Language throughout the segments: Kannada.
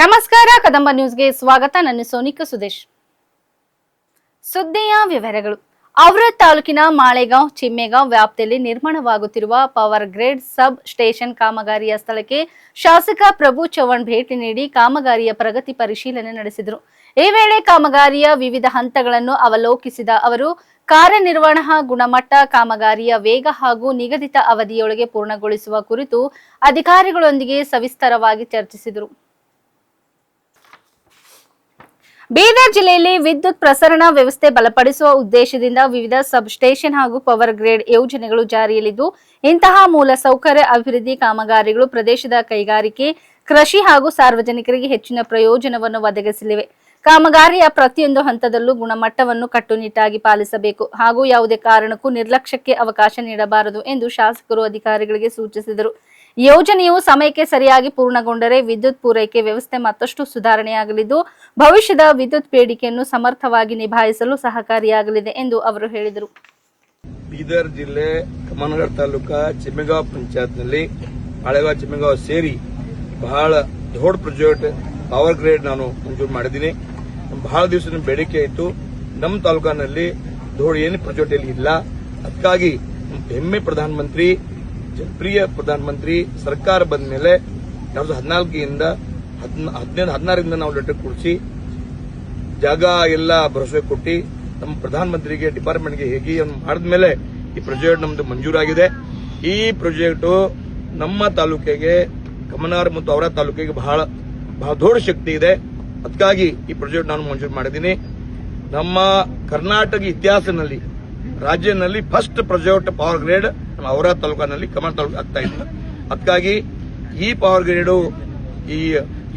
ನಮಸ್ಕಾರ, ಕದಂಬ ನ್ಯೂಸ್ಗೆ ಸ್ವಾಗತ. ನಾನು ಸೋನಿಕಾ ಸುದೇಶ್. ಸುದ್ದಿಯ ವಿವರಗಳು. ಔರಾದ್ ತಾಲೂಕಿನ ಮಾಳೆಗಾಂವ್ ಚಿಮ್ಮೆಗಾಂವ್ ವ್ಯಾಪ್ತಿಯಲ್ಲಿ ನಿರ್ಮಾಣವಾಗುತ್ತಿರುವ ಪವರ್ ಗ್ರೇಡ್ ಸಬ್ ಸ್ಟೇಷನ್ ಕಾಮಗಾರಿಯ ಸ್ಥಳಕ್ಕೆ ಶಾಸಕ ಪ್ರಭು ಚವ್ಹಾಣ್ ಭೇಟಿ ನೀಡಿ ಕಾಮಗಾರಿಯ ಪ್ರಗತಿ ಪರಿಶೀಲನೆ ನಡೆಸಿದರು. ಈ ವೇಳೆ ಕಾಮಗಾರಿಯ ವಿವಿಧ ಹಂತಗಳನ್ನು ಅವಲೋಕಿಸಿದ ಅವರು ಕಾರ್ಯನಿರ್ವಹಣಾ ಗುಣಮಟ್ಟ, ಕಾಮಗಾರಿಯ ವೇಗ ಹಾಗೂ ನಿಗದಿತ ಅವಧಿಯೊಳಗೆ ಪೂರ್ಣಗೊಳಿಸುವ ಕುರಿತು ಅಧಿಕಾರಿಗಳೊಂದಿಗೆ ಸವಿಸ್ತರವಾಗಿ ಚರ್ಚಿಸಿದರು. ಬೀದರ್ ಜಿಲ್ಲೆಯಲ್ಲಿ ವಿದ್ಯುತ್ ಪ್ರಸರಣ ವ್ಯವಸ್ಥೆ ಬಲಪಡಿಸುವ ಉದ್ದೇಶದಿಂದ ವಿವಿಧ ಸಬ್ ಸ್ಟೇಷನ್ ಹಾಗೂ ಪವರ್ ಗ್ರೇಡ್ ಯೋಜನೆಗಳು ಜಾರಿಯಲ್ಲಿದ್ದು, ಇಂತಹ ಮೂಲ ಸೌಕರ್ಯ ಅಭಿವೃದ್ಧಿ ಕಾಮಗಾರಿಗಳು ಪ್ರದೇಶದ ಕೈಗಾರಿಕೆ, ಕೃಷಿ ಹಾಗೂ ಸಾರ್ವಜನಿಕರಿಗೆ ಹೆಚ್ಚಿನ ಪ್ರಯೋಜನವನ್ನು ಒದಗಿಸಲಿವೆ. ಕಾಮಗಾರಿಯ ಪ್ರತಿಯೊಂದು ಹಂತದಲ್ಲೂ ಗುಣಮಟ್ಟವನ್ನು ಕಟ್ಟುನಿಟ್ಟಾಗಿ ಪಾಲಿಸಬೇಕು ಹಾಗೂ ಯಾವುದೇ ಕಾರಣಕ್ಕೂ ನಿರ್ಲಕ್ಷ್ಯಕ್ಕೆ ಅವಕಾಶ ನೀಡಬಾರದು ಎಂದು ಶಾಸಕರು ಅಧಿಕಾರಿಗಳಿಗೆ ಸೂಚಿಸಿದರು. ಯೋಜನೆಯು ಸಮಯಕ್ಕೆ ಸರಿಯಾಗಿ ಪೂರ್ಣಗೊಂಡರೆ ವಿದ್ಯುತ್ ಪೂರೈಕೆ ವ್ಯವಸ್ಥೆ ಮತ್ತಷ್ಟು ಸುಧಾರಣೆಯಾಗಲಿದ್ದು, ಭವಿಷ್ಯದ ವಿದ್ಯುತ್ ಬೇಡಿಕೆಯನ್ನು ಸಮರ್ಥವಾಗಿ ನಿಭಾಯಿಸಲು ಸಹಕಾರಿಯಾಗಲಿದೆ ಎಂದು ಅವರು ಹೇಳಿದರು. ಬೀದರ್ ಜಿಲ್ಲೆ ಕಮನಗಡ ತಾಲೂಕಾ ಚಿಮ್ಮೆಗಾಂವ್ ಪಂಚಾಯತ್ನಲ್ಲಿ ಹಳೆಗಾಂವ್ ಚಿಮ್ಮೆಗಾಂವ್ ಸೇರಿ ಬಹಳ ದೊಡ್ಡ ಪ್ರಾಜೆಕ್ಟ್ ಪವರ್ ಗ್ರೇಡ್ ನಾನು ಮಂಜೂರು ಮಾಡಿದ್ದೀನಿ. ಬಹಳ ದಿವಸದ ಬೇಡಿಕೆ ಇತ್ತು. ನಮ್ಮ ತಾಲೂಕಿನಲ್ಲಿ ದೊಡ್ಡ ಏನು ಪ್ರಾಜೆಕ್ಟ್ ಇಲ್ಲಿ ಇಲ್ಲ. ಅದಕ್ಕಾಗಿ ಹೆಮ್ಮೆ ಪ್ರಧಾನಮಂತ್ರಿ, ಜನಪ್ರಿಯ ಪ್ರಧಾನಮಂತ್ರಿ ಸರ್ಕಾರ ಬಂದ ಮೇಲೆ 2014ರಿಂದ 16ರಿಂದ ನಾವು ಲೆಟರ್ ಕೊಡಿಸಿ ಜಾಗ ಎಲ್ಲ ಭರವಸೆ ಕೊಟ್ಟು ನಮ್ಮ ಪ್ರಧಾನಮಂತ್ರಿಗೆ ಡಿಪಾರ್ಟ್ಮೆಂಟ್ಗೆ ಹೇಗೆ ಮಾಡಿದ ಮೇಲೆ ಈ ಪ್ರಾಜೆಕ್ಟ್ ನಮ್ದು ಮಂಜೂರಾಗಿದೆ. ಈ ಪ್ರಾಜೆಕ್ಟ್ ನಮ್ಮ ತಾಲೂಕಿಗೆ, ಕಮನಾರ್ ಮತ್ತು ಔರಾದ್ ತಾಲೂಕಿಗೆ ಬಹಳ ದೊಡ್ಡ ಶಕ್ತಿ ಇದೆ. ಅದಕ್ಕಾಗಿ ಈ ಪ್ರಾಜೆಕ್ಟ್ ನಾನು ಮಂಜೂರು ಮಾಡಿದ್ದೀನಿ. ನಮ್ಮ ಕರ್ನಾಟಕ ಇತಿಹಾಸದಲ್ಲಿ ರಾಜ್ಯದಲ್ಲಿ ಫಸ್ಟ್ ಪ್ರಾಜೆಕ್ಟ್ ಪವರ್ ಗ್ರೇಡ್ ನಮ್ಮ ಔರಾದ್ ತಾಲೂಕಿನಲ್ಲಿ ಕಮನಾರ್ ತಾಲೂಕು ಆಗ್ತಾ ಇತ್ತು. ಅದಕ್ಕಾಗಿ ಈ ಪವರ್ ಗ್ರೇಡ್ ಈ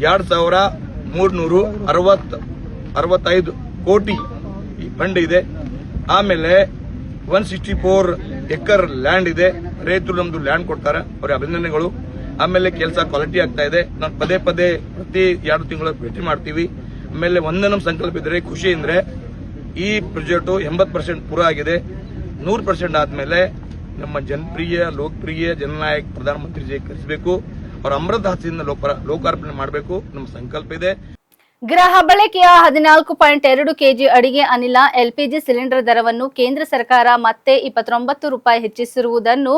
2365 ಕೋಟಿ ಈ ಫಂಡ್ ಇದೆ. ಆಮೇಲೆ 164 ಎಕರ್ ಲ್ಯಾಂಡ್ ಇದೆ. ರೈತರು ನಮ್ದು ಲ್ಯಾಂಡ್ ಕೊಡ್ತಾರೆ, ಅವರ ಅಭಿನಂದನೆಗಳು. ಆಮೇಲೆ ಕೆಲಸ ಕ್ವಾಲಿಟಿ ಆಗ್ತಾ ಇದೆ. ನಾನು ಪದೇ ಪ್ರತಿ 2 ತಿಂಗಳ ಭೇಟಿ ಮಾಡ್ತೀವಿ. ಆಮೇಲೆ ಒಂದೇ ನಮ್ಮ ಸಂಕಲ್ಪ ಇದ್ರೆ, ಖುಷಿ ಅಂದ್ರೆ ಈ ಪ್ರಾಜೆಕ್ಟ್ 80% ಪೂರ ಆಗಿದೆ. 100% ಆದ್ಮೇಲೆ ನಮ್ಮ ಜನಪ್ರಿಯ ಲೋಕಪ್ರಿಯ ಜನನಾಯಕ ಪ್ರಧಾನಮಂತ್ರಿ ಕರೆಸಬೇಕು, ಅವರ ಅಮೃತ ಹಸ್ತಿಯಿಂದ ಲೋಕಾರ್ಪಣೆ ಮಾಡಬೇಕು ನಮ್ಮ ಸಂಕಲ್ಪ ಇದೆ. ಗೃಹ ಬಳಕೆಯ 14.2 ಕೆಜಿ ಅಡಿಗೆ ಅನಿಲ ಎಲ್ಪಿಜಿ ಸಿಲಿಂಡರ್ ದರವನ್ನು ಕೇಂದ್ರ ಸರ್ಕಾರ ಮತ್ತೆ 29 ರೂಪಾಯಿ ಹೆಚ್ಚಿಸಿರುವುದನ್ನು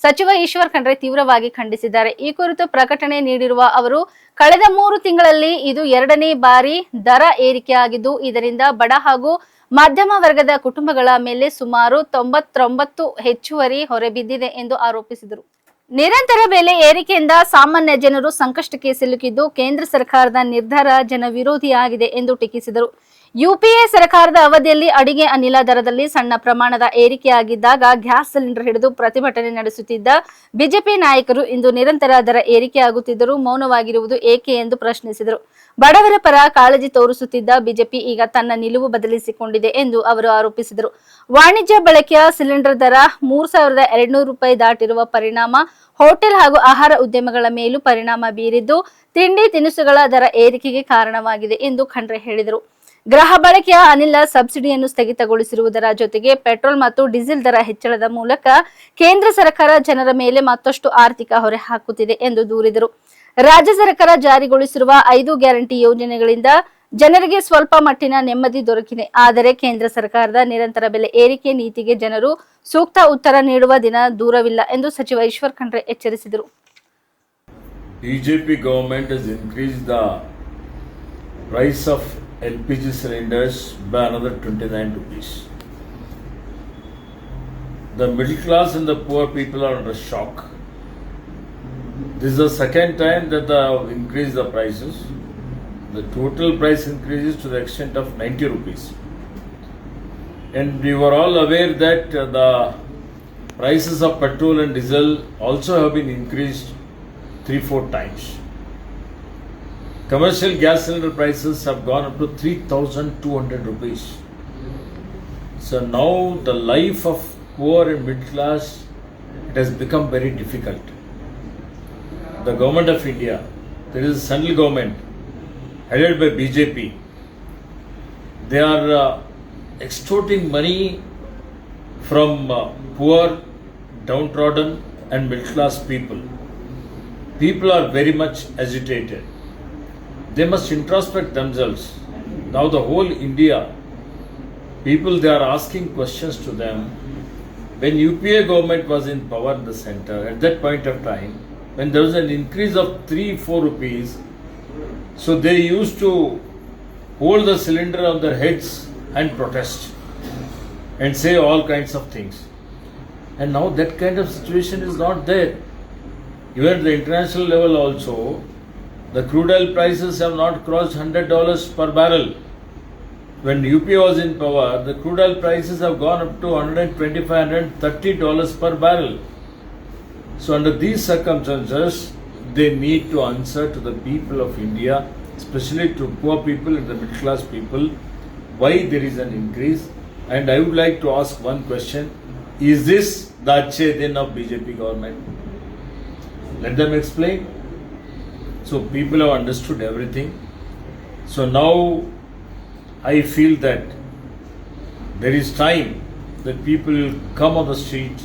ಸಚಿವ ಈಶ್ವರ್ ಖಂಡ್ರೆ ತೀವ್ರವಾಗಿ ಖಂಡಿಸಿದ್ದಾರೆ. ಈ ಕುರಿತು ಪ್ರಕಟಣೆ ನೀಡಿರುವ ಅವರು, ಕಳೆದ 3 ತಿಂಗಳಲ್ಲಿ ಇದು 2ನೇ ಬಾರಿ ದರ ಏರಿಕೆಯಾಗಿದ್ದು, ಇದರಿಂದ ಬಡ ಹಾಗೂ ಮಧ್ಯಮ ವರ್ಗದ ಕುಟುಂಬಗಳ ಮೇಲೆ ಸುಮಾರು 99 ಹೆಚ್ಚುವರಿ ಹೊರೆ ಬಿದ್ದಿದೆ ಎಂದು ಆರೋಪಿಸಿದರು. ನಿರಂತರ ಬೆಲೆ ಏರಿಕೆಯಿಂದ ಸಾಮಾನ್ಯ ಜನರು ಸಂಕಷ್ಟಕ್ಕೆ ಸಿಲುಕಿದ್ದು, ಕೇಂದ್ರ ಸರ್ಕಾರದ ನಿರ್ಧಾರ ಜನವಿರೋಧಿಯಾಗಿದೆ ಎಂದು ಟೀಕಿಸಿದರು. ಯುಪಿಎ ಸರ್ಕಾರದ ಅವಧಿಯಲ್ಲಿ ಅಡಿಗೆ ಅನಿಲ ದರದಲ್ಲಿ ಸಣ್ಣ ಪ್ರಮಾಣದ ಏರಿಕೆಯಾಗಿದ್ದಾಗ ಗ್ಯಾಸ್ ಸಿಲಿಂಡರ್ ಹಿಡಿದು ಪ್ರತಿಭಟನೆ ನಡೆಸುತ್ತಿದ್ದ ಬಿಜೆಪಿ ನಾಯಕರು ಇಂದು ನಿರಂತರ ದರ ಏರಿಕೆಯಾಗುತ್ತಿದ್ದರೂ ಮೌನವಾಗಿರುವುದು ಏಕೆ ಎಂದು ಪ್ರಶ್ನಿಸಿದರು. ಬಡವರ ಪರ ಕಾಳಜಿ ತೋರಿಸುತ್ತಿದ್ದ ಬಿಜೆಪಿ ಈಗ ತನ್ನ ನಿಲುವು ಬದಲಿಸಿಕೊಂಡಿದೆ ಎಂದು ಅವರು ಆರೋಪಿಸಿದರು. ವಾಣಿಜ್ಯ ಬಳಕೆಯ ಸಿಲಿಂಡರ್ ದರ 3200 ರೂಪಾಯಿ ದಾಟಿರುವ ಪರಿಣಾಮ ಹೋಟೆಲ್ ಹಾಗೂ ಆಹಾರ ಉದ್ಯಮಗಳ ಮೇಲೂ ಪರಿಣಾಮ ಬೀರಿದ್ದು, ತಿಂಡಿ ತಿನಿಸುಗಳ ದರ ಏರಿಕೆಗೆ ಕಾರಣವಾಗಿದೆ ಎಂದು ಖಂಡ್ರೆ ಹೇಳಿದರು. ಗೃಹ ಬಳಕೆಯ ಅನಿಲ ಸಬ್ಸಿಡಿಯನ್ನು ಸ್ಥಗಿತಗೊಳಿಸಿರುವುದರ ಜೊತೆಗೆ ಪೆಟ್ರೋಲ್ ಮತ್ತು ಡೀಸೆಲ್ ದರ ಹೆಚ್ಚಳದ ಮೂಲಕ ಕೇಂದ್ರ ಸರ್ಕಾರ ಜನರ ಮೇಲೆ ಮತ್ತಷ್ಟು ಆರ್ಥಿಕ ಹೊರೆ ಹಾಕುತ್ತಿದೆ ಎಂದು ದೂರಿದರು. ರಾಜ್ಯ ಸರ್ಕಾರ ಜಾರಿಗೊಳಿಸಿರುವ 5 ಗ್ಯಾರಂಟಿ ಯೋಜನೆಗಳಿಂದ ಜನರಿಗೆ ಸ್ವಲ್ಪ ಮಟ್ಟಿನ ನೆಮ್ಮದಿ ದೊರಕಿದೆ. ಆದರೆ ಕೇಂದ್ರ ಸರ್ಕಾರದ ನಿರಂತರ ಬೆಲೆ ಏರಿಕೆ ನೀತಿಗೆ ಜನರು ಸೂಕ್ತ ಉತ್ತರ ನೀಡುವ ದಿನ ದೂರವಿಲ್ಲ ಎಂದು ಸಚಿವ ಈಶ್ವರ್ ಖಂಡ್ರೆ ಎಚ್ಚರಿಸಿದರು. BJP government has increased the price of LPG cylinders by another 29 rupees. The middle class and the poor people are under shock. This is the second time that they have increased the prices. The total price increases to the extent of 90 rupees. And we were all aware that the prices of petrol and diesel also have been increased 3-4 times. Commercial gas cylinder prices have gone up to 3,200 rupees. So now the life of poor and middle class, it has become very difficult. The government of India, there is a central government headed by BJP. They are extorting money from poor, downtrodden and middle class people. People are very much agitated. they must introspect themselves. Now the whole India, people, they are asking questions to them. When UPA government was in power in the center, at that point of time, when there was an increase of 3-4 rupees, so they used to hold the cylinder on their heads and protest and say all kinds of things. And now that kind of situation is not there. Even at the international level also, the crude oil prices have not crossed $100 per barrel. When UPA was in power, the crude oil prices have gone up to $125, $130 per barrel. So under these circumstances, they need to answer to the people of India, especially to poor people and the middle class people, why there is an increase. And I would like to ask one question: is this the Achhe Din of BJP government? Let them explain. So people have understood everything. So now I feel that there is time that people will come on the street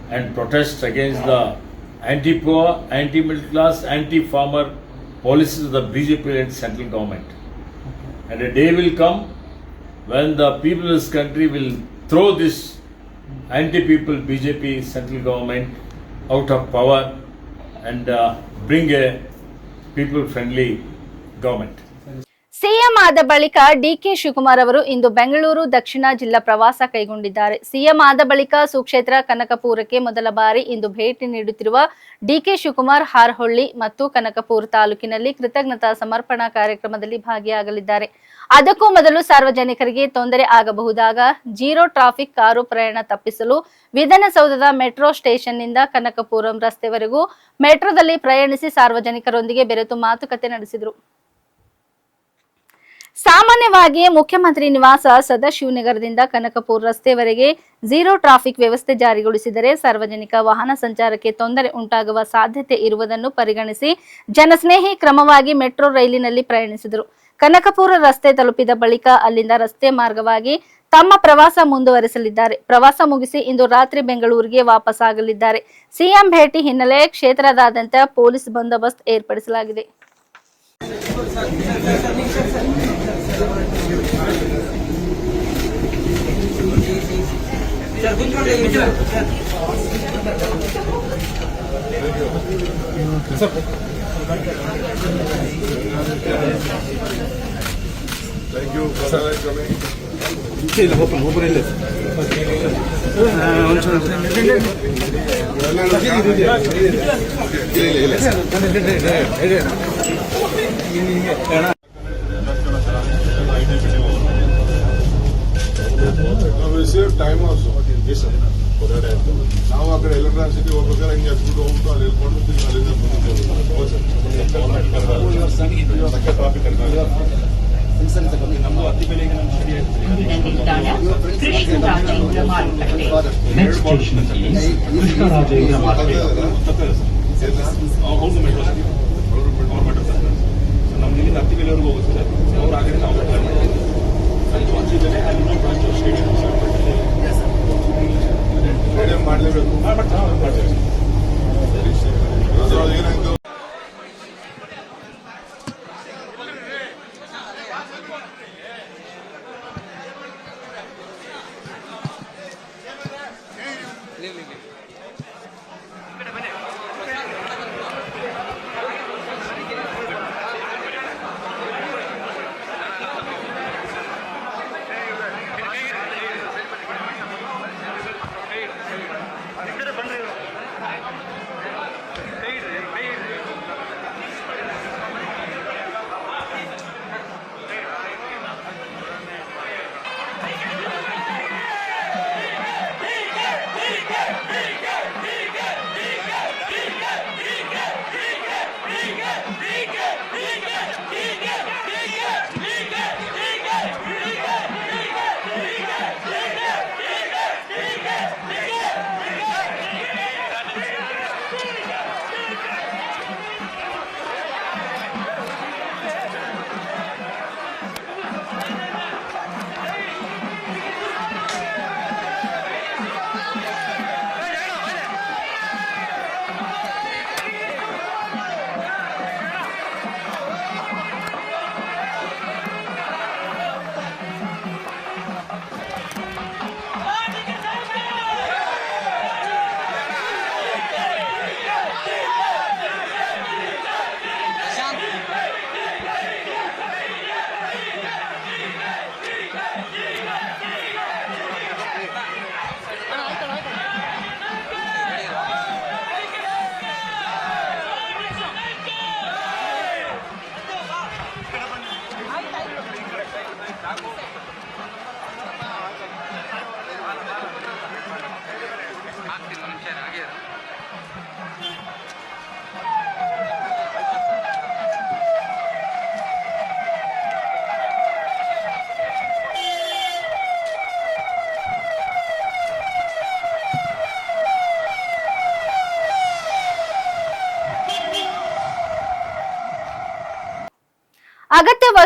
and protest against the anti-poor, anti-middle class, anti-farmer policies of the BJP-led central government. And a day will come when the people of this country will throw this anti-people BJP central government out of power and bring a people-friendly government. CM ಆದ ಬಳಿಕ ಡಿಕೆ ಶಿವಕುಮಾರ್ ಅವರು ಇಂದು ಬೆಂಗಳೂರು ದಕ್ಷಿಣ ಜಿಲ್ಲಾ ಪ್ರವಾಸ ಕೈಗೊಂಡಿದ್ದಾರೆ. ಸಿಎಂ ಆದ ಬಳಿಕ ಸುಕ್ಷೇತ್ರ ಕನಕಪುರಕ್ಕೆ ಮೊದಲ ಬಾರಿ ಇಂದು ಭೇಟಿ ನೀಡುತ್ತಿರುವ ಡಿಕೆ ಶಿವಕುಮಾರ್ ಹಾರೋಹಳ್ಳಿ ಮತ್ತು ಕನಕಪುರ ತಾಲೂಕಿನಲ್ಲಿ ಕೃತಜ್ಞತಾ ಸಮರ್ಪಣಾ ಕಾರ್ಯಕ್ರಮದಲ್ಲಿ ಭಾಗಿಯಾಗಲಿದ್ದಾರೆ. ಅದಕ್ಕೂ ಮೊದಲು ಸಾರ್ವಜನಿಕರಿಗೆ ತೊಂದರೆ ಆಗಬಹುದಾದ ಜೀರೋ ಟ್ರಾಫಿಕ್ ಕಾರು ಪ್ರಯಾಣ ತಪ್ಪಿಸಲು ವಿಧಾನಸೌಧದ ಮೆಟ್ರೋ ಸ್ಟೇಷನ್ನಿಂದ ಕನಕಪುರಂ ರಸ್ತೆವರೆಗೂ ಮೆಟ್ರೋದಲ್ಲಿ ಪ್ರಯಾಣಿಸಿ ಸಾರ್ವಜನಿಕರೊಂದಿಗೆ ಬೆರೆತು ಮಾತುಕತೆ ನಡೆಸಿದರು. ಸಾಮಾನ್ಯವಾಗಿಯೇ ಮುಖ್ಯಮಂತ್ರಿ ನಿವಾಸ ಸದಾಶಿವನಗರದಿಂದ ಕನಕಪುರ ರಸ್ತೆವರೆಗೆ ಝೀರೋ ಟ್ರಾಫಿಕ್ ವ್ಯವಸ್ಥೆ ಜಾರಿಗೊಳಿಸಿದರೆ ಸಾರ್ವಜನಿಕ ವಾಹನ ಸಂಚಾರಕ್ಕೆ ತೊಂದರೆ ಉಂಟಾಗುವ ಸಾಧ್ಯತೆ ಇರುವುದನ್ನು ಪರಿಗಣಿಸಿ ಜನಸ್ನೇಹಿ ಕ್ರಮವಾಗಿ ಮೆಟ್ರೋ ರೈಲಿನಲ್ಲಿ ಪ್ರಯಾಣಿಸಿದರು. ಕನಕಪುರ ರಸ್ತೆ ತಲುಪಿದ ಬಳಿಕ ಅಲ್ಲಿಂದ ರಸ್ತೆ ಮಾರ್ಗವಾಗಿ ತಮ್ಮ ಪ್ರವಾಸ ಮುಂದುವರೆಸಲಿದ್ದಾರೆ. ಪ್ರವಾಸ ಮುಗಿಸಿ ಇಂದು ರಾತ್ರಿ ಬೆಂಗಳೂರಿಗೆ ವಾಪಸ್ಸಾಗಲಿದ್ದಾರೆ. ಸಿಎಂ ಭೇಟಿ ಹಿನ್ನೆಲೆ ಕ್ಷೇತ್ರದಾದ್ಯಂತ ಪೊಲೀಸ್ ಬಂದೋಬಸ್ತ್ ಏರ್ಪಡಿಸಲಾಗಿದೆ. Thank you for coming. We save time also. Yes, sir. ನಾವು ಆ ಕಡೆ ಎಲೆಕ್ಟ್ರಾಸಿಟಿ ಹೋಗ್ಬೇಕಾದ್ರೆ ಹಿಂಗೆ ಹಚ್ಬಿಟ್ಟು ಹೋಗ್ಬಿಟ್ಟು ಅಲ್ಲಿ ಹೇಳ್ಕೊಂಡು ಅಲ್ಲಿಂದ ನಮ್ಮ ಅತಿ ಬೆಲೆಗೆ ನಮ್ಮ ನಮ್ಗೆ ಇಲ್ಲಿಂದ ಅತಿ ಬೆಲೆವರೆಗೂ ಹೋಗುತ್ತೆ ಸರ್. ಅವ್ರು ಆ ಕಡೆ ನಾವು ಸ್ಟೇಡಿಯಂ ಮಾಡಲೇಬೇಕು. ಏನಾಯ್ತು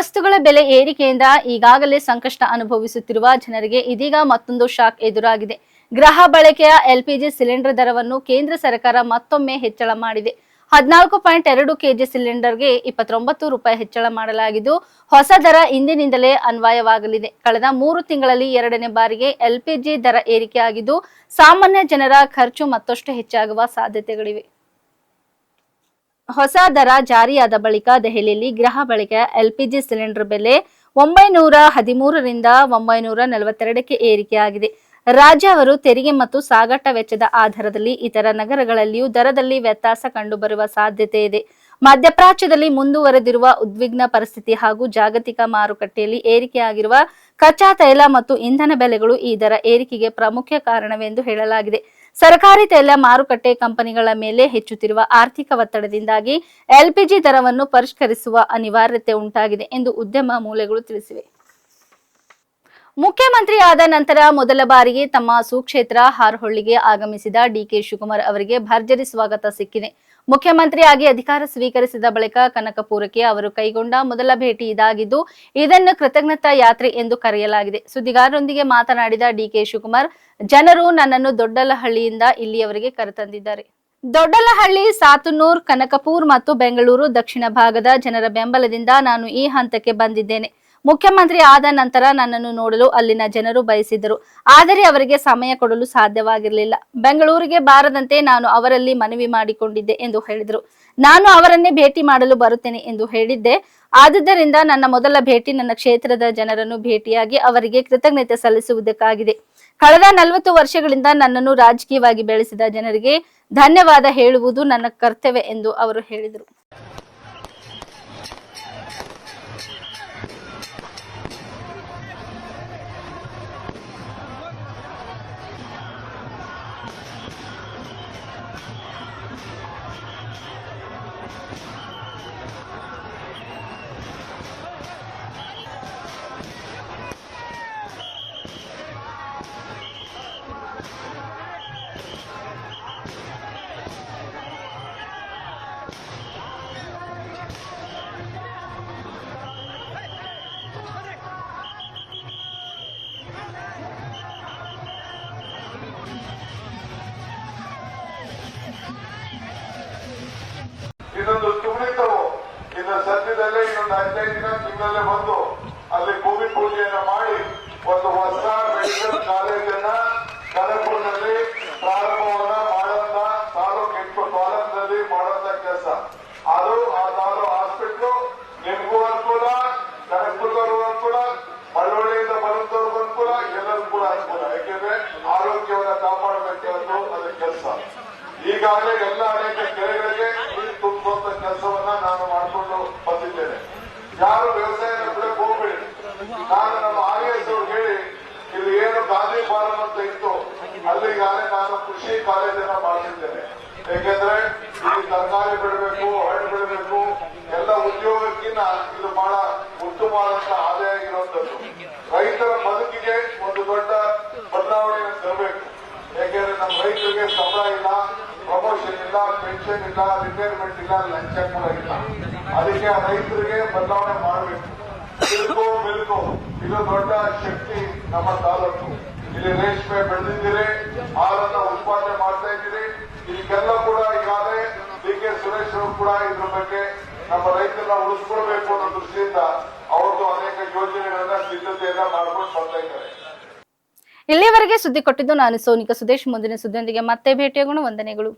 ವಸ್ತುಗಳ ಬೆಲೆ ಏರಿಕೆಯಿಂದ ಈಗಾಗಲೇ ಸಂಕಷ್ಟ ಅನುಭವಿಸುತ್ತಿರುವ ಜನರಿಗೆ ಇದೀಗ ಮತ್ತೊಂದು ಶಾಕ್ ಎದುರಾಗಿದೆ. ಗೃಹ ಬಳಕೆಯ ಎಲ್ಪಿಜಿ ಸಿಲಿಂಡರ್ ದರವನ್ನು ಕೇಂದ್ರ ಸರ್ಕಾರ ಮತ್ತೊಮ್ಮೆ ಹೆಚ್ಚಳ ಮಾಡಿದೆ. 14.2 ಕೆಜಿ ಸಿಲಿಂಡರ್ಗೆ 29 ರೂಪಾಯಿ ಹೆಚ್ಚಳ ಮಾಡಲಾಗಿದ್ದು, ಹೊಸ ದರ ಇಂದಿನಿಂದಲೇ ಅನ್ವಯವಾಗಲಿದೆ. ಕಳೆದ 3 ತಿಂಗಳಲ್ಲಿ 2ನೇ ಬಾರಿಗೆ ಎಲ್ಪಿಜಿ ದರ ಏರಿಕೆಯಾಗಿದ್ದು, ಸಾಮಾನ್ಯ ಜನರ ಖರ್ಚು ಮತ್ತಷ್ಟು ಹೆಚ್ಚಾಗುವ ಸಾಧ್ಯತೆಗಳಿವೆ. ಹೊಸ ದರ ಜಾರಿಯಾದ ಬಳಿಕ ದೆಹಲಿಯಲ್ಲಿ ಗೃಹ ಬಳಕೆಯ ಎಲ್ಪಿಜಿ ಸಿಲಿಂಡರ್ ಬೆಲೆ 913 ರಿಂದ 942ಕ್ಕೆ ಏರಿಕೆಯಾಗಿದೆ. ರಾಜ್ಯ ಅವರು ತೆರಿಗೆ ಮತ್ತು ಸಾಗಾಟ ವೆಚ್ಚದ ಆಧಾರದಲ್ಲಿ ಇತರ ನಗರಗಳಲ್ಲಿಯೂ ದರದಲ್ಲಿ ವ್ಯತ್ಯಾಸ ಕಂಡುಬರುವ ಸಾಧ್ಯತೆ ಇದೆ. ಮಧ್ಯಪ್ರಾಚ್ಯದಲ್ಲಿ ಮುಂದುವರೆದಿರುವ ಉದ್ವಿಗ್ನ ಪರಿಸ್ಥಿತಿ ಹಾಗೂ ಜಾಗತಿಕ ಮಾರುಕಟ್ಟೆಯಲ್ಲಿ ಏರಿಕೆಯಾಗಿರುವ ಕಚ್ಚಾ ತೈಲ ಮತ್ತು ಇಂಧನ ಬೆಲೆಗಳು ಈ ದರ ಏರಿಕೆಗೆ ಪ್ರಮುಖ ಕಾರಣವೆಂದು ಹೇಳಲಾಗಿದೆ. ಸರ್ಕಾರಿ ತೈಲ ಮಾರುಕಟ್ಟೆ ಕಂಪನಿಗಳ ಮೇಲೆ ಹೆಚ್ಚುತ್ತಿರುವ ಆರ್ಥಿಕ ಒತ್ತಡದಿಂದಾಗಿ ಎಲ್ಪಿಜಿ ದರವನ್ನು ಪರಿಷ್ಕರಿಸುವ ಅನಿವಾರ್ಯತೆ ಉಂಟಾಗಿದೆ ಎಂದು ಉದ್ಯಮ ಮೂಲಗಳು ತಿಳಿಸಿವೆ. ಮುಖ್ಯಮಂತ್ರಿ ಆದ ನಂತರ ಮೊದಲ ಬಾರಿಗೆ ತಮ್ಮ ಸುಕ್ಷೇತ್ರ ಹಾರೋಹಳ್ಳಿಗೆ ಆಗಮಿಸಿದ ಡಿಕೆ ಶಿವಕುಮಾರ್ ಅವರಿಗೆ ಭರ್ಜರಿ ಸ್ವಾಗತ ಸಿಕ್ಕಿದೆ. ಮುಖ್ಯಮಂತ್ರಿಯಾಗಿ ಅಧಿಕಾರ ಸ್ವೀಕರಿಸಿದ ಬಳಿಕ ಕನಕಪುರಕ್ಕೆ ಅವರು ಕೈಗೊಂಡ ಮೊದಲ ಭೇಟಿ ಇದಾಗಿದ್ದು, ಇದನ್ನು ಕೃತಜ್ಞತಾ ಯಾತ್ರೆ ಎಂದು ಕರೆಯಲಾಗಿದೆ. ಸುದ್ದಿಗಾರರೊಂದಿಗೆ ಮಾತನಾಡಿದ ಡಿಕೆ ಶಿವಕುಮಾರ್, ಜನರು ನನ್ನನ್ನು ದೊಡ್ಡಲಹಳ್ಳಿಯಿಂದ ಇಲ್ಲಿಯವರೆಗೆ ಕರೆತಂದಿದ್ದಾರೆ. ದೊಡ್ಡಲಹಳ್ಳಿ, ಸಾತನೂರ್, ಕನಕಪುರ ಮತ್ತು ಬೆಂಗಳೂರು ದಕ್ಷಿಣ ಭಾಗದ ಜನರ ಬೆಂಬಲದಿಂದ ನಾನು ಈ ಹಂತಕ್ಕೆ ಬಂದಿದ್ದೇನೆ. ಮುಖ್ಯಮಂತ್ರಿ ಆದ ನಂತರ ನನ್ನನ್ನು ನೋಡಲು ಅಲ್ಲಿನ ಜನರು ಬಯಸಿದ್ದರು, ಆದರೆ ಅವರಿಗೆ ಸಮಯ ಕೊಡಲು ಸಾಧ್ಯವಾಗಿರಲಿಲ್ಲ. ಬೆಂಗಳೂರಿಗೆ ಬಾರದಂತೆ ನಾನು ಅವರಲ್ಲಿ ಮನವಿ ಮಾಡಿಕೊಂಡಿದ್ದೆ ಎಂದು ಹೇಳಿದರು. ನಾನು ಅವರನ್ನೇ ಭೇಟಿ ಮಾಡಲು ಬರುತ್ತೇನೆ ಎಂದು ಹೇಳಿದ್ದೆ. ಆದುದರಿಂದ ನನ್ನ ಮೊದಲ ಭೇಟಿ ನನ್ನ ಕ್ಷೇತ್ರದ ಜನರನ್ನು ಭೇಟಿಯಾಗಿ ಅವರಿಗೆ ಕೃತಜ್ಞತೆ ಸಲ್ಲಿಸುವುದಕ್ಕಾಗಿದೆ. ಕಳೆದ 40 ವರ್ಷಗಳಿಂದ ನನ್ನನ್ನು ರಾಜಕೀಯವಾಗಿ ಬೆಳೆಸಿದ ಜನರಿಗೆ ಧನ್ಯವಾದ ಹೇಳುವುದು ನನ್ನ ಕರ್ತವ್ಯ ಎಂದು ಅವರು ಹೇಳಿದರು. ಇನ್ನೊಂದು ತುಮಳಿತವು ಇನ್ನು ಸದ್ಯದಲ್ಲೇ ಇನ್ನೊಂದು 15 ದಿನ ತಿಂಗಳಲ್ಲೇ ಬಂದು ಅಲ್ಲಿ ಭೂಮಿ ಪೂಜೆಯನ್ನ ಮಾಡಿ ಒಂದು ಹೊಸ ಮೆಡಿಕಲ್ ಕಾಲೇಜನ್ನ ಕನಕಪುರದಲ್ಲಿ ಪ್ರಾರಂಭವನ್ನ ಮಾಡಂತ ತಾಲೂಕು ತಾಲೂಕಿನಲ್ಲಿ ಮಾಡಂತ ಕೆಲಸ. ಅದು ಆ ತಾಲೂಕು ಹಾಸ್ಪಿಟ್ಲು ನಿಮಗೂ ಅನುಕೂಲ, ಕನಕಪುರದವ್ರಿಗೂ ಅನುಕೂಲ, ಮಳವಳ್ಳಿಯಿಂದ ಬರುತ್ತವ್ರಿಗೂ ಅನುಕೂಲ, ಎಲ್ಲರಿಗೂ ಕೂಡ ಅನುಕೂಲ. ಯಾಕೆಂದ್ರೆ ಆರೋಗ್ಯವನ್ನ ಕಾಪಾಡಬೇಕು ಅನ್ನೋದು ಅದರ ಕೆಲಸ. ಈಗಾಗಲೇ ಎಲ್ಲ ಅನೇಕ ಕೆರೆಗಳಿಗೆ ನೀರು ತುಂಬುವಂತ ಕೆಲಸವನ್ನ ನಾನು ಮಾಡಿಕೊಂಡು ಬಂದಿದ್ದೇನೆ. ಯಾರು ವ್ಯವಸಾಯದ ಬಿಡಕ್ಕೆ ಹೋಗ್ಬೇಡಿ. ನಾನು ನಮ್ಮ RS ಅವ್ರು ಹೇಳಿ ಇಲ್ಲಿ ಏನು ಗಾಂಧಿ ಫಾರಂ ಅಂತ ಇತ್ತು ಅಲ್ಲಿಗಾಗಲೇ ನಾನು ಕೃಷಿ ಕಾಲೇಜನ್ನ ಮಾಡ್ತಿದ್ದೇನೆ. ಯಾಕೆಂದ್ರೆ ಇಲ್ಲಿ ತರಕಾರಿ ಬೆಳಬೇಕು, ಹಣ್ಣು ಬೆಳಬೇಕು, ಎಲ್ಲ ಉದ್ಯೋಗಕ್ಕಿಂತ ಇದು ಬಹಳ ಉತ್ತಮವಾದಂತ ಆದಾಯ ಇರುವಂತದ್ದು. ರೈತರ ಬದುಕಿಗೆ ಒಂದು ದೊಡ್ಡ ಬದಲಾವಣೆಯನ್ನು ತರಬೇಕು. ಯಾಕೆಂದ್ರೆ ನಮ್ಮ ರೈತರಿಗೆ ಸಂಬಳ ಇಲ್ಲ, ಪ್ರಮೋಷನ್ ಇಲ್ಲ, ಪೆನ್ಷನ್ ಇಲ್ಲ, ರಿಟೈರ್ಮೆಂಟ್ ಇಲ್ಲ, ಲಂಚ ಕೂಡ ಇಲ್ಲ. ಅದಕ್ಕೆ ಆ ರೈತರಿಗೆ ಬದಲಾವಣೆ ಮಾಡಬೇಕು. ಸಿಲ್ಕು ಮಿಲ್ಕು ಇದು ದೊಡ್ಡ ಶಕ್ತಿ ನಮ್ಮ ತಾಲೂಕು. ಇಲ್ಲಿ ರೇಷ್ಮೆ ಬೆಳೆದಿದ್ದೀರಿ, ಹಾಲನ್ನ ಉತ್ಪಾದನೆ ಮಾಡ್ತಾ ಇದ್ದೀರಿ. ಇದಕ್ಕೆಲ್ಲ ಕೂಡ ಈಗಾಗಲೇ DK ಸುರೇಶ್ ಅವರು ಕೂಡ ಇದ್ರ ಬಗ್ಗೆ ನಮ್ಮ ರೈತರನ್ನ ಉಳಿಸ್ಕೊಳ್ಬೇಕು ಅನ್ನೋ ದೃಷ್ಟಿಯಿಂದ ಅವ್ರದ್ದು ಅನೇಕ ಯೋಜನೆಗಳನ್ನ ಸಿದ್ಧತೆಯನ್ನ ಮಾಡ್ಕೊಂಡು ಬರ್ತಾ ಇದ್ದಾರೆ. ಇಲ್ಲಿಯವರೆಗೆ ಸುದ್ದಿ ಕೊಟ್ಟಿದ್ದು ನಾನು ಸೋನಿಕಾ ಸುದೇಶ್. ಮುಂದಿನ ಸುದ್ದಿಯೊಂದಿಗೆ ಮತ್ತೆ ಭೇಟಿಯಾಗೋಣ. ವಂದನೆಗಳು.